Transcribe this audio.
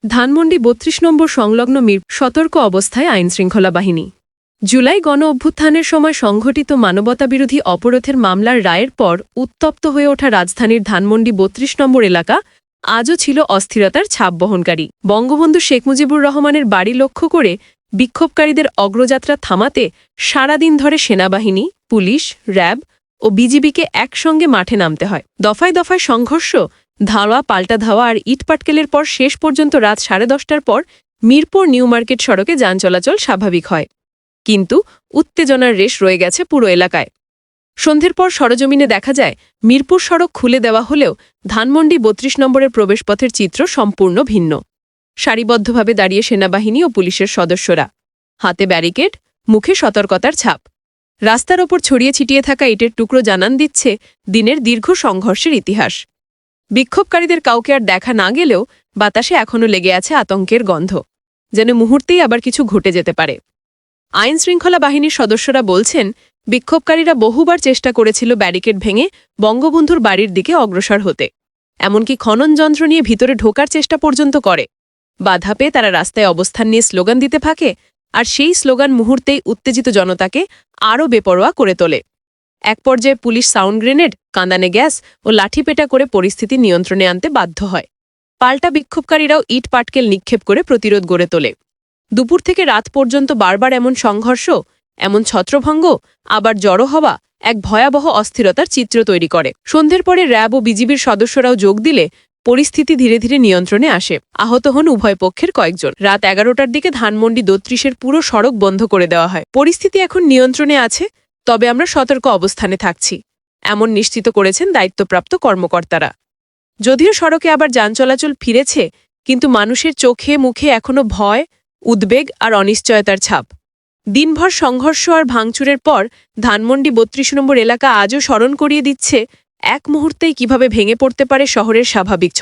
ধানমন্ডি ৩২ নম্বর সংলগ্ন সতর্ক অবস্থায় আইনশৃঙ্খলা বাহিনী। জুলাই গণ অভ্যুত্থানের সময় সংঘটিত মানবতাবিরোধী অপরাধের মামলার রায়ের পর উত্তপ্ত হয়ে ওঠা রাজধানীর ধানমন্ডি ৩২ নম্বর এলাকা আজও ছিল অস্থিরতার ছাপ বহনকারী। বঙ্গবন্ধু শেখ মুজিবুর রহমানের বাড়ি লক্ষ্য করে বিক্ষোভকারীদের অগ্রযাত্রা থামাতে সারাদিন ধরে সেনাবাহিনী, পুলিশ, র্যাব ও বিজিবিকে একসঙ্গে মাঠে নামতে হয়। দফায় দফায় সংঘর্ষ, ধাওয়া, পাল্টা ধাওয়া আর ইটপাটকেলের পর শেষ পর্যন্ত রাত 10:30টার পর মিরপুর নিউ মার্কেট সড়কে যান চলাচল স্বাভাবিক হয়। কিন্তু উত্তেজনার রেশ রয়ে গেছে পুরো এলাকায়। সন্ধ্যের পর সরজমিনে দেখা যায় মিরপুর সড়ক খুলে দেওয়া হলেও ধানমন্ডি ৩২ নম্বরের প্রবেশপথের চিত্র সম্পূর্ণ ভিন্ন। সারিবদ্ধভাবে দাঁড়িয়ে সেনাবাহিনী ও পুলিশের সদস্যরা, হাতে ব্যারিকেড, মুখে সতর্কতার ছাপ। রাস্তার ওপর ছড়িয়ে ছিটিয়ে থাকা ইটের টুকরো জানান দিচ্ছে দিনের দীর্ঘ সংঘর্ষের ইতিহাস। বিক্ষোভকারীদের কাউকে আর দেখা না গেলেও বাতাসে এখনও লেগে আছে আতঙ্কের গন্ধ, যেন মুহূর্তেই আবার কিছু ঘটে যেতে পারে। আইনশৃঙ্খলা বাহিনীর সদস্যরা বলছেন, বিক্ষোভকারীরা বহুবার চেষ্টা করেছিল ব্যারিকেড ভেঙে বঙ্গবন্ধুর বাড়ির দিকে অগ্রসর হতে, এমনকি খনন যন্ত্র নিয়ে ভিতরে ঢোকার চেষ্টা পর্যন্ত করে। বাধা পেয়ে তারা রাস্তায় অবস্থান নিয়ে স্লোগান দিতে থাকে, আর সেই স্লোগান মুহূর্তেই উত্তেজিত জনতাকে আরও বেপরোয়া করে তোলে। এক পর্যায়ে পুলিশ সাউন্ড গ্রেনেড, কাঁদানে গ্যাস ও লাঠিপেটা করে পরিস্থিতি নিয়ন্ত্রণে আনতে বাধ্য হয়। পাল্টা বিক্ষোভকারীরাও ইট পাটকেল নিক্ষেপ করে প্রতিরোধ গড়ে তোলে। দুপুর থেকে রাত পর্যন্ত বারবার এমন সংঘর্ষ, এমন ছত্রভঙ্গ, আবার জড়ো হওয়া এক ভয়াবহ অস্থিরতার চিত্র তৈরি করে। সন্ধ্যের পরে র্যাব ও বিজিবির সদস্যরাও যোগ দিলে পরিস্থিতি ধীরে ধীরে নিয়ন্ত্রণে আসে। আহত হন উভয় পক্ষের কয়েকজন। রাত 11টার দিকে ধানমন্ডি ৩২-এর পুরো সড়ক বন্ধ করে দেওয়া হয়। পরিস্থিতি এখন নিয়ন্ত্রণে আছে, তবে আমরা সতর্ক অবস্থানে থাকছি, এমন নিশ্চিত করেছেন দায়িত্বপ্রাপ্ত কর্মকর্তারা। যদিও সড়কে আবার যান চলাচল ফিরেছে, কিন্তু মানুষের চোখে মুখে এখনও ভয়, উদ্বেগ আর অনিশ্চয়তার ছাপ। দিনভর সংঘর্ষ আর ভাঙচুরের পর ধানমন্ডি ৩২ নম্বর এলাকা আজও স্মরণ করিয়ে দিচ্ছে এক মুহূর্তেই কিভাবে ভেঙে পড়তে পারে শহরের স্বাভাবিক